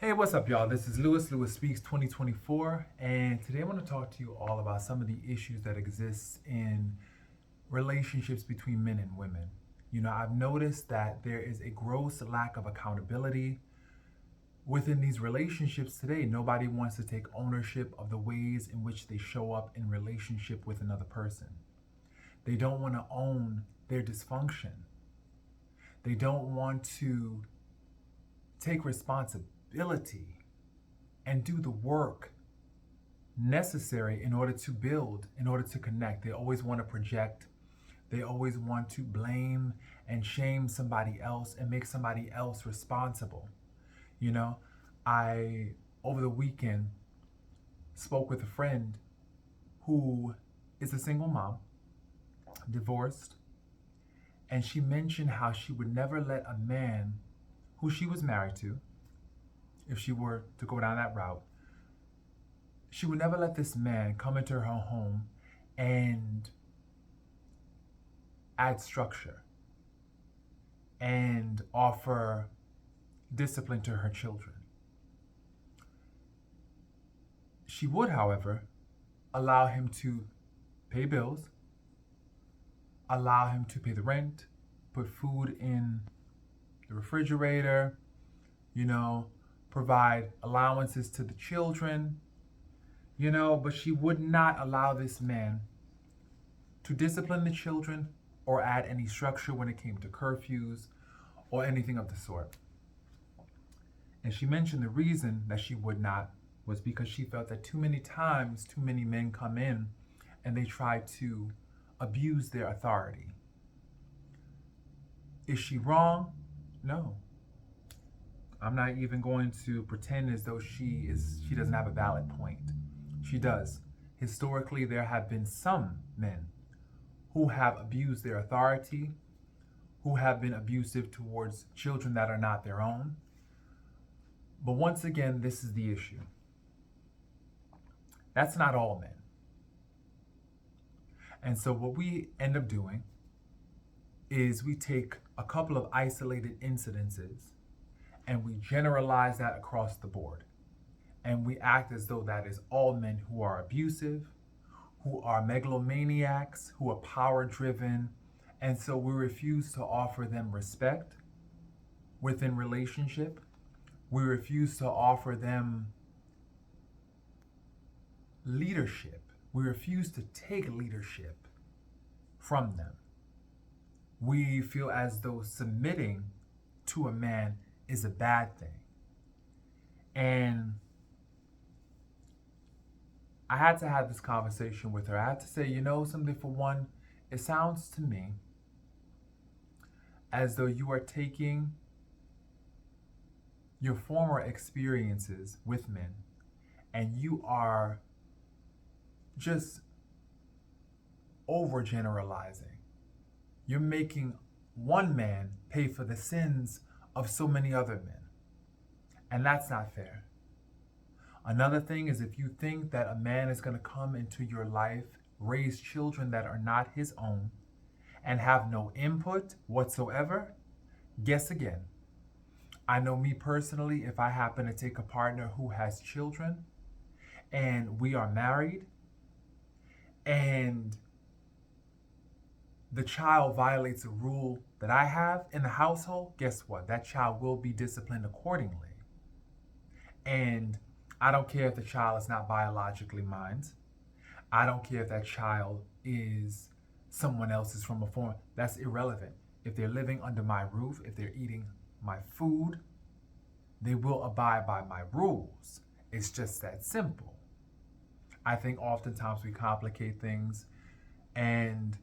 Hey, what's up, y'all? This is Lewis Speaks 2024, and today I want to talk to you all about some of the issues that exist in relationships between men and women. I've noticed that there is a gross lack of accountability within these relationships today. Nobody wants to take ownership of the ways in which they show up in relationship with another person. They don't want to own their dysfunction. They don't want to take responsibility and do the work necessary in order to build, in order to connect. They always want to project. They always want to blame and shame somebody else and make somebody else responsible. I, over the weekend, spoke with a friend who is a single mom, divorced, and she mentioned how she would never let a man who she was married to, if she were to go down that route, she would never let this man come into her home and add structure and offer discipline to her children. She would, however, allow him to pay bills, allow him to pay the rent, put food in the refrigerator, provide allowances to the children, but she would not allow this man to discipline the children or add any structure when it came to curfews or anything of the sort. And she mentioned the reason that she would not was because she felt that too many times, too many men come in and they try to abuse their authority. Is she wrong? No. I'm not even going to pretend as though she doesn't have a valid point. She does. Historically, there have been some men who have abused their authority, who have been abusive towards children that are not their own. But once again, this is the issue. That's not all men. And so what we end up doing is we take a couple of isolated incidences and we generalize that across the board. And we act as though that is all men who are abusive, who are megalomaniacs, who are power driven. And so we refuse to offer them respect within relationship. We refuse to offer them leadership. We refuse to take leadership from them. We feel as though submitting to a man is a bad thing. And I had to have this conversation with her. I had to say, something. For one, it sounds to me as though you are taking your former experiences with men and you are just overgeneralizing. You're making one man pay for the sins of so many other men. And that's not fair. Another thing is, if you think that a man is going to come into your life, raise children that are not his own, and have no input whatsoever, guess again. I know me personally, if I happen to take a partner who has children and we are married and the child violates a rule that I have in the household, guess what? That child will be disciplined accordingly. And I don't care if the child is not biologically mine. I don't care if that child is someone else's from a foreign. That's irrelevant. If they're living under my roof, if they're eating my food, they will abide by my rules. It's just that simple. I think oftentimes we complicate things, and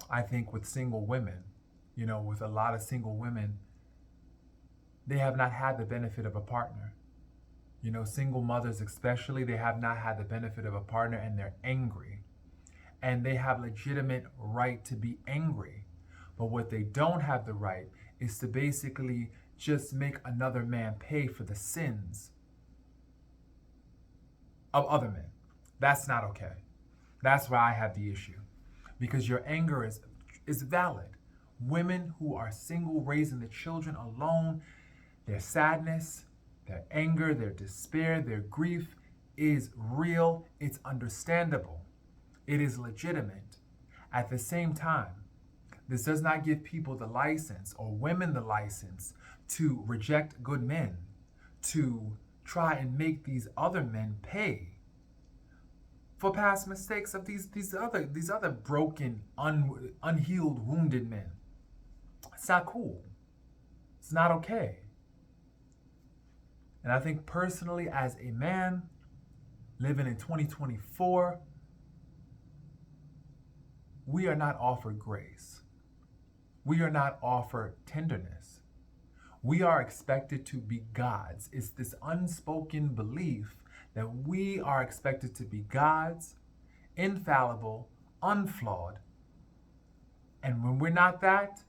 I think with single women, with a lot of single women, they have not had the benefit of a partner. Single mothers especially, they have not had the benefit of a partner and they're angry. And they have legitimate right to be angry. But what they don't have the right is to basically just make another man pay for the sins of other men. That's not okay. That's where I have the issue. Because your anger is valid. Women who are single, raising the children alone, their sadness, Their anger, their despair, their grief is real, it's understandable, it is legitimate. At the same time, this does not give people the license or women the license to reject good men, to try and make these other men pay for past mistakes of these other broken, unhealed, wounded men. It's not cool. It's not okay. And I think personally, as a man living in 2024, we are not offered grace. We are not offered tenderness. We are expected to be gods. It's this unspoken belief that we are expected to be gods, infallible, unflawed. And when we're not that,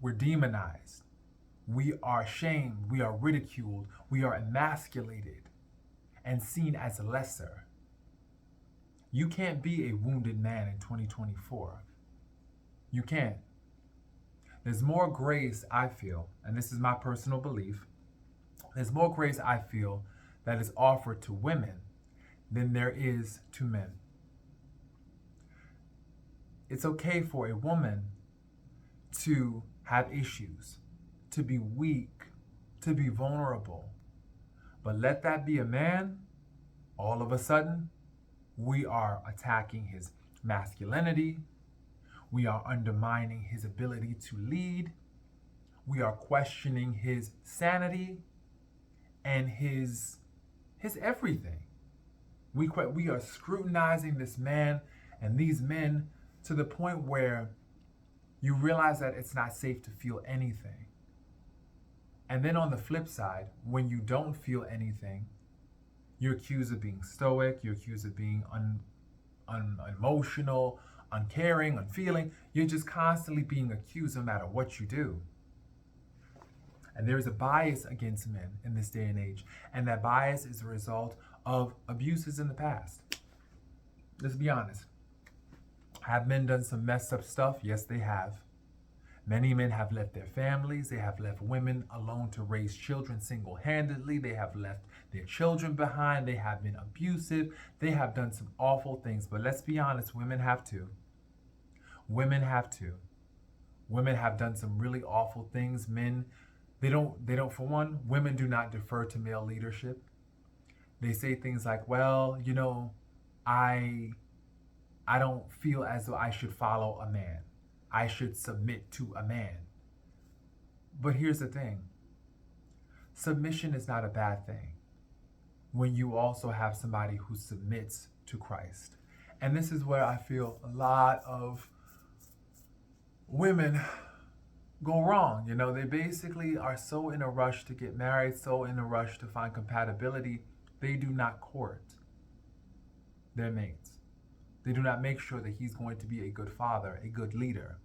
we're demonized. We are shamed. We are ridiculed. We are emasculated and seen as lesser. You can't be a wounded man in 2024. You can't. There's more grace, I feel, and this is my personal belief, there's more grace, I feel, that is offered to women than there is to men. It's okay for a woman to have issues, to be weak, to be vulnerable. But let that be a man, all of a sudden, we are attacking his masculinity. We are undermining his ability to lead. We are questioning his sanity and his everything. We are scrutinizing this man and these men to the point where you realize that it's not safe to feel anything. And then on the flip side, when you don't feel anything, you're accused of being stoic, you're accused of being unemotional, uncaring, unfeeling. You're just constantly being accused no matter what you do. And there is a bias against men in this day and age. And that bias is a result of abuses in the past. Let's be honest. Have men done some messed up stuff? Yes, they have. Many men have left their families. They have left women alone to raise children single-handedly. They have left their children behind. They have been abusive. They have done some awful things. But let's be honest, women have too. Women have too. Women have done some really awful things. Men, they don't, for one, women do not defer to male leadership. They say things like, well, you know, I don't feel as though I should follow a man. I should submit to a man. But here's the thing. Submission is not a bad thing when you also have somebody who submits to Christ. And this is where I feel a lot of women go wrong. You know, they basically are so in a rush to get married, so in a rush to find compatibility, they do not court their mates. They do not make sure that he's going to be a good father, a good leader.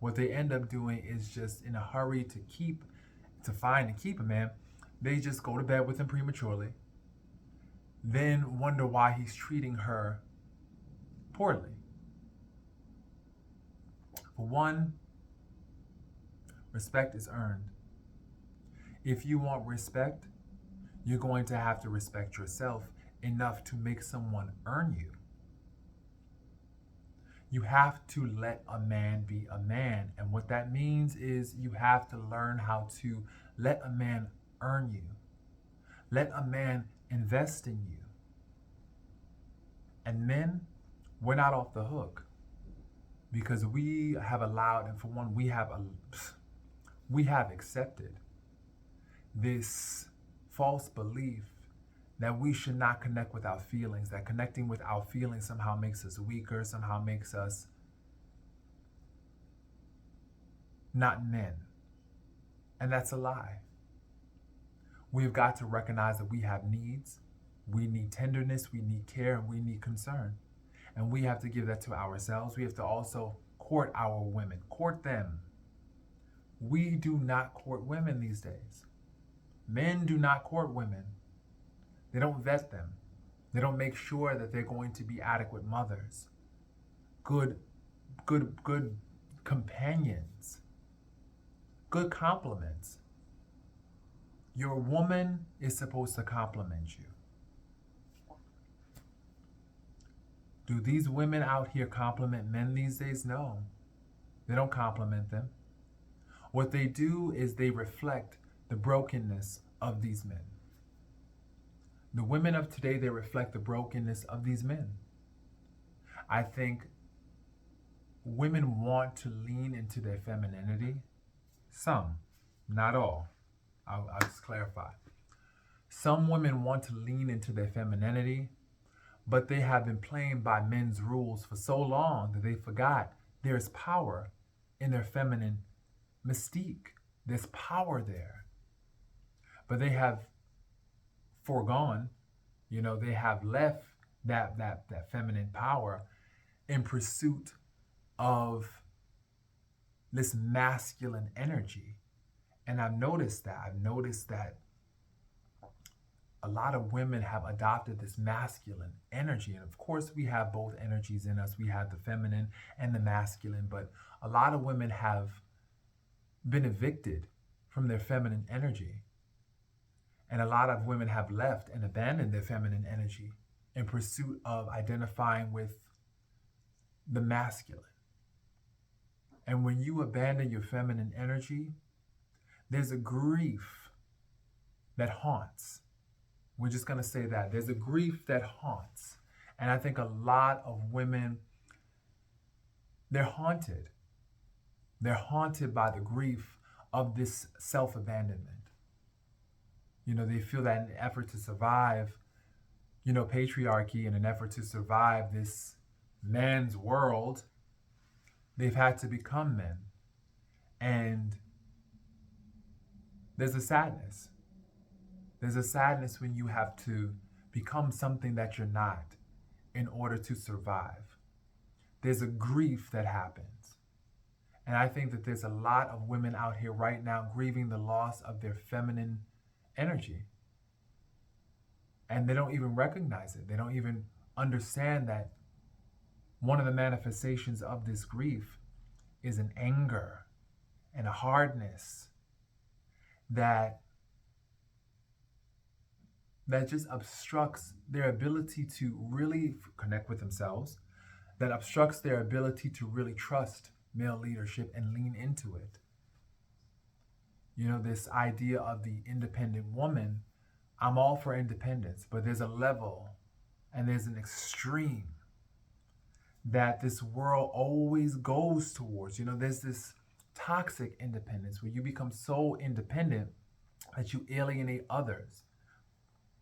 What they end up doing is just in a hurry to find and keep a man, they just go to bed with him prematurely, then wonder why he's treating her poorly. For one, respect is earned. If you want respect, you're going to have to respect yourself enough to make someone earn you. You have to let a man be a man. And what that means is you have to learn how to let a man earn you. Let a man invest in you. And men, we're not off the hook. Because we have allowed, and for one, we have accepted this false belief that we should not connect with our feelings, that connecting with our feelings somehow makes us weaker, somehow makes us not men. And that's a lie. We've got to recognize that we have needs. We need tenderness, we need care, and we need concern. And we have to give that to ourselves. We have to also court our women, court them. We do not court women these days. Men do not court women. They don't vet them. They don't make sure that they're going to be adequate mothers, good companions, good compliments. Your woman is supposed to compliment you. Do these women out here compliment men these days? No, they don't compliment them. What they do is they reflect the brokenness of these men. The women of today, they reflect the brokenness of these men. I think women want to lean into their femininity. Some, not all. I'll just clarify. Some women want to lean into their femininity, but they have been playing by men's rules for so long that they forgot there's power in their feminine mystique. There's power there. But they have foregone, they have left that feminine power in pursuit of this masculine energy. And I've noticed that a lot of women have adopted this masculine energy. And of course, we have both energies in us. We have the feminine and the masculine, but a lot of women have been evicted from their feminine energy. And a lot of women have left and abandoned their feminine energy in pursuit of identifying with the masculine. And when you abandon your feminine energy, there's a grief that haunts. We're just going to say that. There's a grief that haunts. And I think a lot of women, they're haunted. They're haunted by the grief of this self-abandonment. They feel that in an effort to survive, patriarchy, in an effort to survive this man's world, they've had to become men. And there's a sadness. There's a sadness when you have to become something that you're not in order to survive. There's a grief that happens. And I think that there's a lot of women out here right now grieving the loss of their feminine energy. And they don't even recognize it. They don't even understand that one of the manifestations of this grief is an anger and a hardness that just obstructs their ability to really connect with themselves, that obstructs their ability to really trust male leadership and lean into it. This idea of the independent woman, I'm all for independence, but there's a level and there's an extreme that this world always goes towards. There's this toxic independence where you become so independent that you alienate others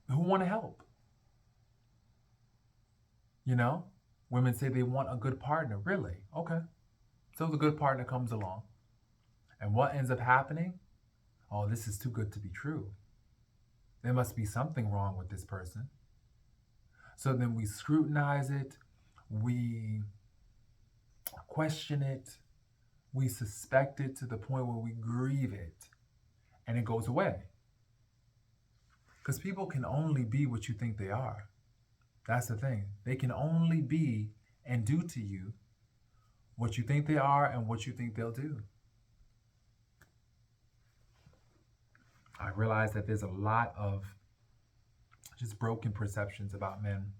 who want to help. Women say they want a good partner. Really? Okay. So the good partner comes along. And what ends up happening? Oh, this is too good to be true. There must be something wrong with this person. So then we scrutinize it, we question it, we suspect it to the point where we grieve it, and it goes away. Because people can only be what you think they are. That's the thing. They can only be and do to you what you think they are and what you think they'll do. I realize that there's a lot of just broken perceptions about men,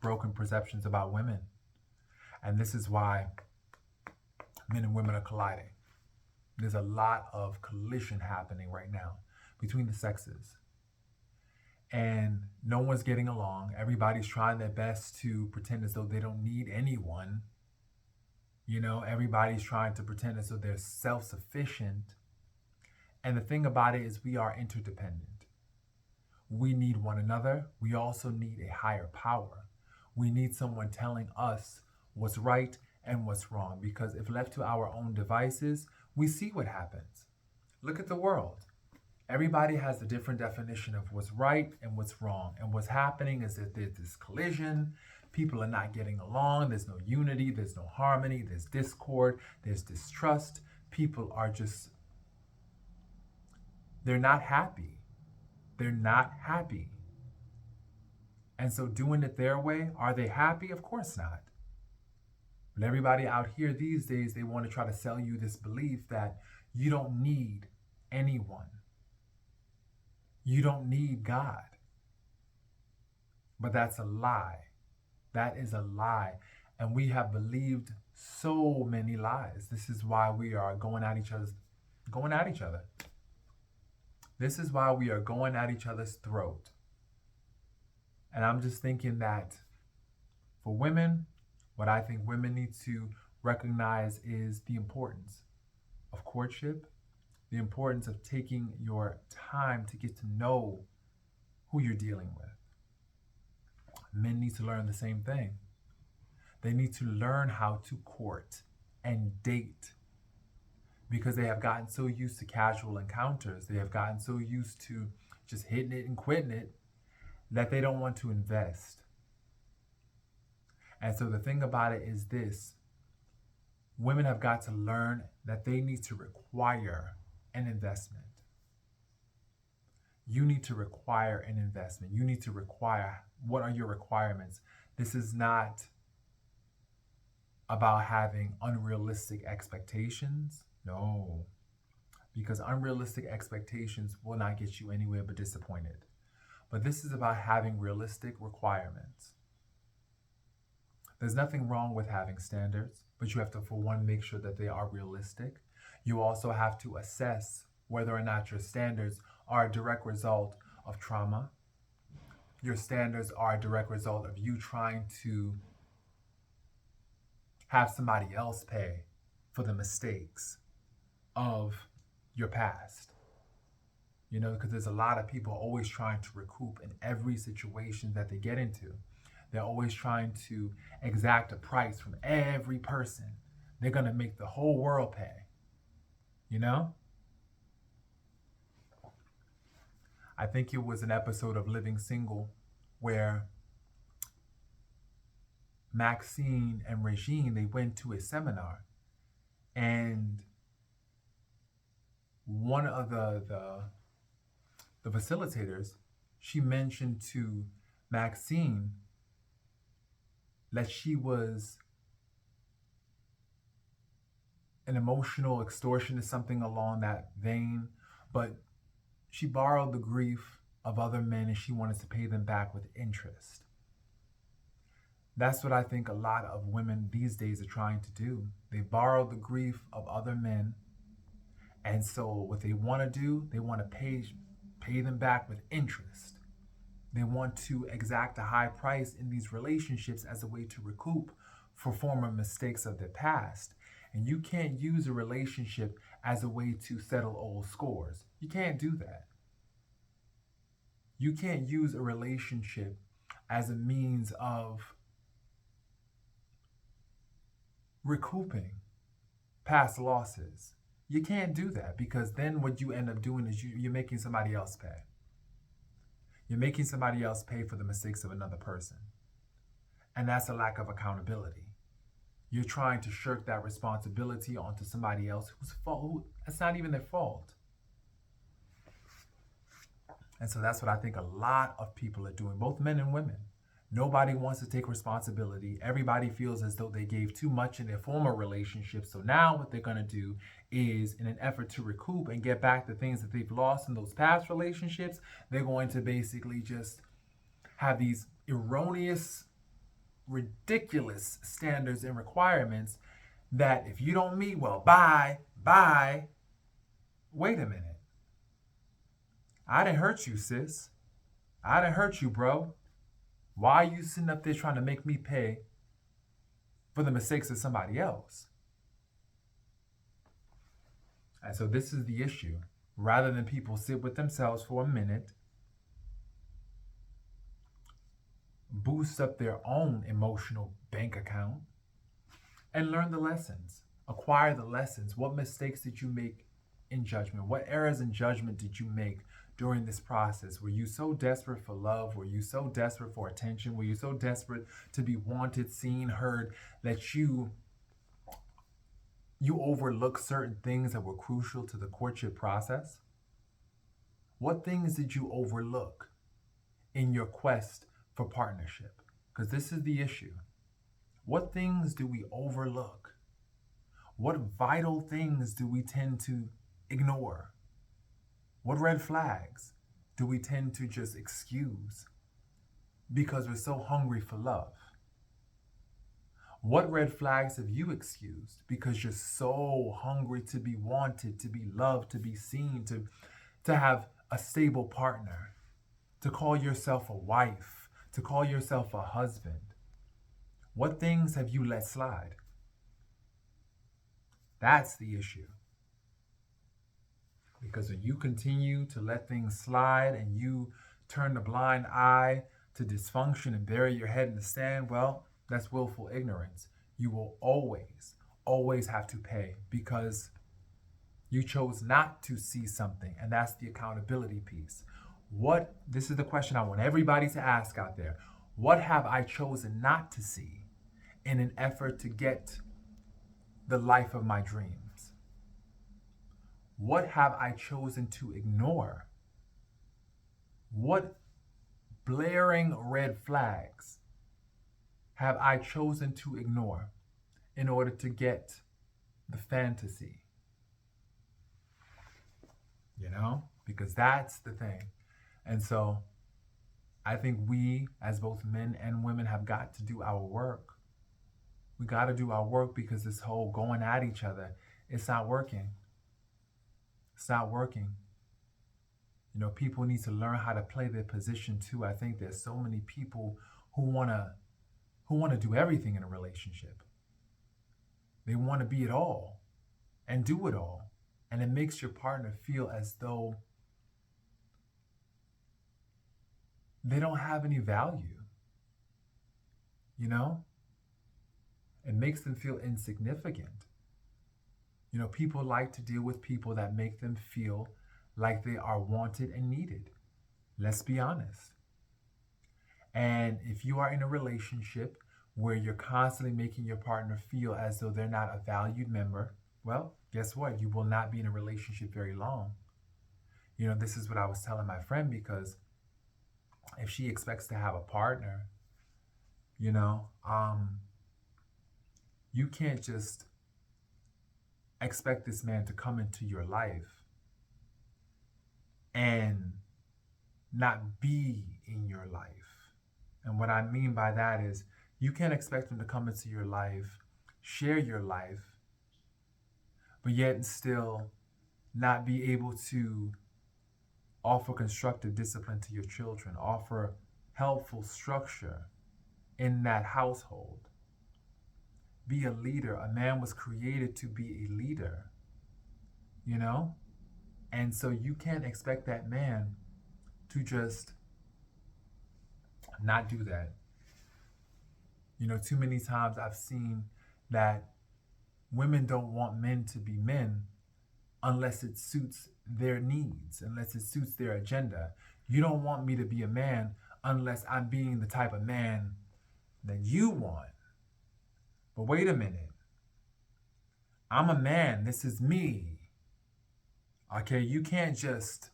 broken perceptions about women. And this is why men and women are colliding. There's a lot of collision happening right now between the sexes. And no one's getting along. Everybody's trying their best to pretend as though they don't need anyone. Everybody's trying to pretend as though they're self-sufficient. And the thing about it is we are interdependent. We need one another. We also need a higher power. We need someone telling us what's right and what's wrong. Because if left to our own devices, we see what happens. Look at the world. Everybody has a different definition of what's right and what's wrong. And what's happening is that there's this collision. People are not getting along. There's no unity. There's no harmony. There's discord. There's distrust. People are just, they're not happy. They're not happy. And so doing it their way, are they happy? Of course not. But everybody out here these days, they want to try to sell you this belief that you don't need anyone. You don't need God. But that's a lie. That is a lie. And we have believed so many lies. This is why we are going at each other. This is why we are going at each other's throat. And I'm just thinking that for women, what I think women need to recognize is the importance of courtship, the importance of taking your time to get to know who you're dealing with. Men need to learn the same thing. They need to learn how to court and date because they have gotten so used to casual encounters. They have gotten so used to just hitting it and quitting it that they don't want to invest. And so the thing about it is this: women have got to learn that they need to require an investment. You need to require an investment. You need to require, what are your requirements? This is not about having unrealistic expectations. No, because unrealistic expectations will not get you anywhere but disappointed. But this is about having realistic requirements. There's nothing wrong with having standards, but you have to, for one, make sure that they are realistic. You also have to assess whether or not your standards are a direct result of trauma. Your standards are a direct result of you trying to have somebody else pay for the mistakes of your past. You know, because there's a lot of people always trying to recoup in every situation that they get into. They're always trying to exact a price from every person. They're going to make the whole world pay. You know? I think it was an episode of Living Single where Maxine and Regine, they went to a seminar, and one of the facilitators, she mentioned to Maxine that she was an emotional extortionist, something along that vein, but she borrowed the grief of other men and she wanted to pay them back with interest. That's what I think a lot of women these days are trying to do. They borrow the grief of other men, and so what they want to do, they want to pay them back with interest. They want to exact a high price in these relationships as a way to recoup for former mistakes of their past. And you can't use a relationship as a way to settle old scores. You can't do that. You can't use a relationship as a means of recouping past losses. You can't do that, because then what you end up doing is you're making somebody else pay. You're making somebody else pay for the mistakes of another person. And that's a lack of accountability. You're trying to shirk that responsibility onto somebody else whose fault, that's not even their fault. And so that's what I think a lot of people are doing, both men and women. Nobody wants to take responsibility. Everybody feels as though they gave too much in their former relationship. So now what they're going to do is, in an effort to recoup and get back the things that they've lost in those past relationships, they're going to basically just have these erroneous, ridiculous standards and requirements that if you don't meet, well, bye. Wait a minute. I didn't hurt you, sis. I didn't hurt you, bro. Why are you sitting up there trying to make me pay for the mistakes of somebody else? And so this is the issue. Rather than people sit with themselves for a minute, boost up their own emotional bank account, and learn the lessons. Acquire the lessons. What mistakes did you make in judgment? What errors in judgment did you make during this process? Were you so desperate for love? Were you so desperate for attention? Were you so desperate to be wanted, seen, heard that you overlooked certain things that were crucial to the courtship process? What things did you overlook in your quest for partnership? Because this is the issue. What things do we overlook? What vital things do we tend to ignore? What red flags? do we tend to just excuse because we're so hungry for love? What red flags have you excused because you're so hungry to be wanted, to be loved, to be seen, to have a stable partner, to call yourself a wife, to call yourself a husband? What things have you let slide? That's the issue. Because when you continue to let things slide and you turn a blind eye to dysfunction and bury your head in the sand, well, that's willful ignorance. You will always, always have to pay because you chose not to see something, and that's the accountability piece. This is the question I want everybody to ask out there. What have I chosen not to see in an effort to get the life of my dreams? What have I chosen to ignore? What blaring red flags have I chosen to ignore in order to get the fantasy? Because that's the thing. And so I think we, as both men and women, have got to do our work. We got to do our work because this whole going at each other, it's not working. It's not working. People need to learn how to play their position too. I think there's so many people who want to do everything in a relationship. They want to be it all and do it all. And it makes your partner feel as though they don't have any value. It makes them feel insignificant. People like to deal with people that make them feel like they are wanted and needed. Let's be honest. And if you are in a relationship where you're constantly making your partner feel as though they're not a valued member, well, guess what? You will not be in a relationship very long. This is what I was telling my friend, because if she expects to have a partner, you can't just expect this man to come into your life and not be in your life. And what I mean by that is you can't expect him to come into your life, share your life, but yet still not be able to offer constructive discipline to your children, offer helpful structure in that household. Be a leader. A man was created to be a leader, And so you can't expect that man to just not do that. Too many times I've seen that women don't want men to be men unless it suits their needs, unless it suits their agenda. You don't want me to be a man unless I'm being the type of man that you want. But wait a minute. I'm a man. This is me. Okay, you can't just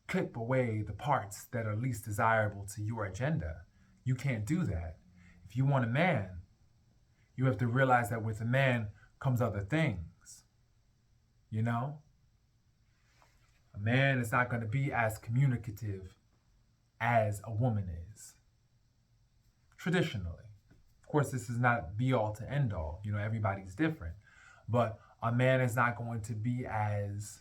clip away the parts that are least desirable to your agenda. You can't do that. If you want a man, you have to realize that with a man comes other things. A man is not going to be as communicative as a woman is. Traditionally. Of course, this is not be all to end all. Everybody's different. But a man is not going to be as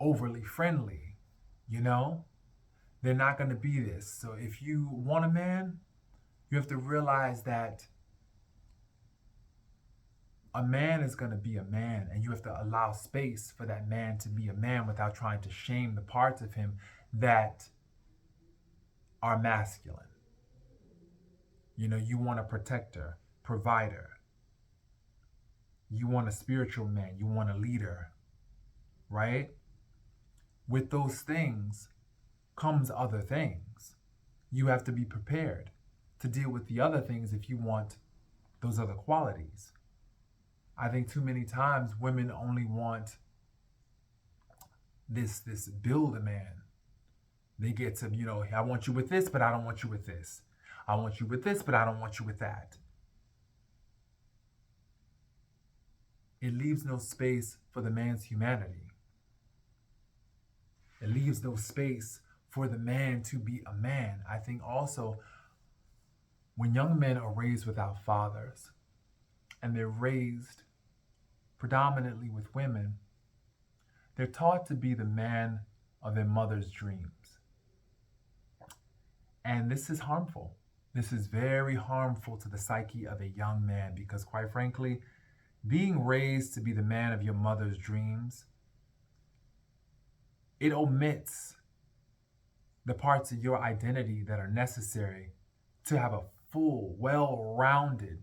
overly friendly. They're not going to be this. So if you want a man, you have to realize that a man is going to be a man, and you have to allow space for that man to be a man without trying to shame the parts of him that are masculine. You want a protector, provider. You want a spiritual man. You want a leader, right? With those things comes other things. You have to be prepared to deal with the other things if you want those other qualities. I think too many times women only want this build a man. They get to, I want you with this, but I don't want you with this. I want you with this, but I don't want you with that. It leaves no space for the man's humanity. It leaves no space for the man to be a man. I think also when young men are raised without fathers and they're raised predominantly with women, they're taught to be the man of their mother's dreams. And this is harmful. This is very harmful to the psyche of a young man because, quite frankly, being raised to be the man of your mother's dreams, it omits the parts of your identity that are necessary to have a full, well-rounded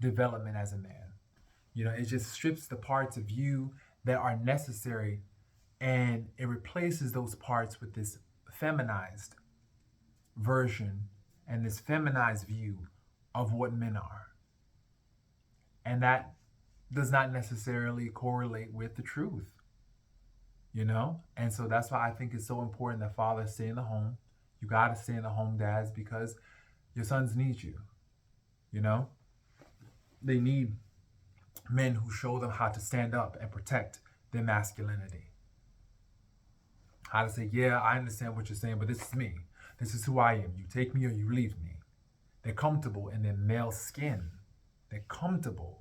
development as a man. You know, it just strips the parts of you that are necessary and it replaces those parts with this feminized version and this feminized view of what men are. And that does not necessarily correlate with the truth, you know? And so that's why I think it's so important that fathers stay in the home. You got to stay in the home, dads, because your sons need you, you know? They need men who show them how to stand up and protect their masculinity. How to say, yeah, I understand what you're saying, but this is me. This is who I am. You take me or you leave me. They're comfortable in their male skin. They're comfortable.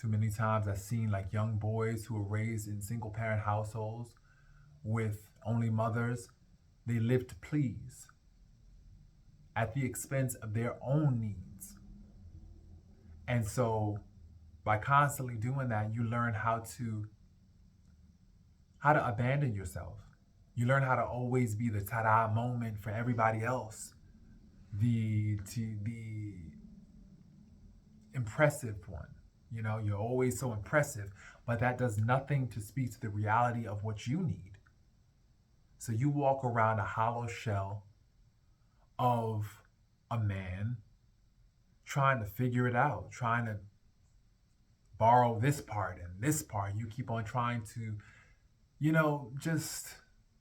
Too many times I've seen like young boys who are raised in single parent households with only mothers. They live to please at the expense of their own needs. And so by constantly doing that, you learn how to abandon yourself. You learn how to always be the ta-da moment for everybody else. The impressive one. You know, you're always so impressive, but that does nothing to speak to the reality of what you need. So you walk around a hollow shell of a man trying to figure it out, trying to borrow this part and this part. You keep on trying to, you know, just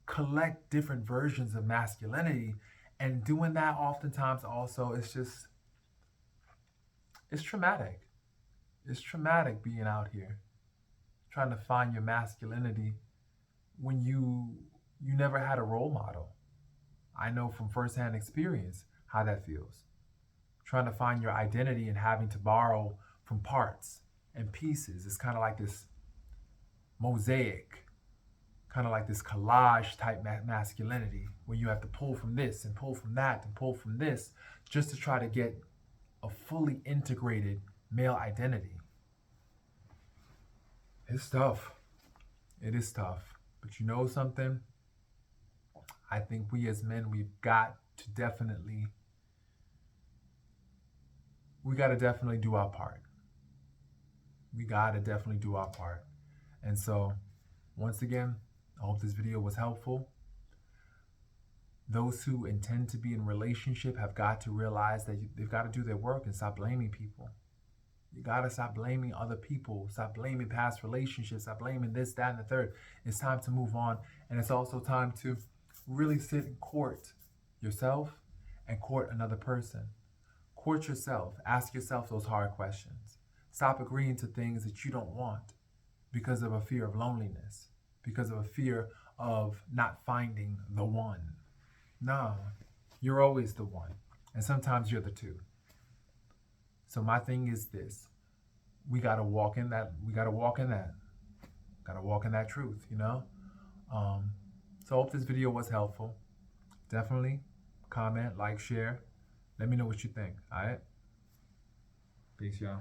collect different versions of masculinity. And doing that oftentimes also, it's traumatic. It's traumatic being out here trying to find your masculinity when you never had a role model. I know from firsthand experience how that feels. Trying to find your identity and having to borrow from parts and pieces. It's kind of like this mosaic, kind of like this collage type masculinity where you have to pull from this and pull from that and pull from this just to try to get a fully integrated male identity. It's tough. It is tough. But you know something? I think we as men, we got to definitely do our part. We got to definitely do our part. And so, once again, I hope this video was helpful. Those who intend to be in a relationship have got to realize that they've got to do their work and stop blaming people. You got to stop blaming other people. Stop blaming past relationships. Stop blaming this, that, and the third. It's time to move on. And it's also time to really sit and court yourself and court another person. Court yourself. Ask yourself those hard questions. Stop agreeing to things that you don't want because of a fear of loneliness, because of a fear of not finding the one. No, you're always the one. And sometimes you're the two. So my thing is this. We got to walk in that. We got to walk in that. Got to walk in that truth, you know? So I hope this video was helpful. Definitely comment, like, share. Let me know what you think, all right? Peace, y'all.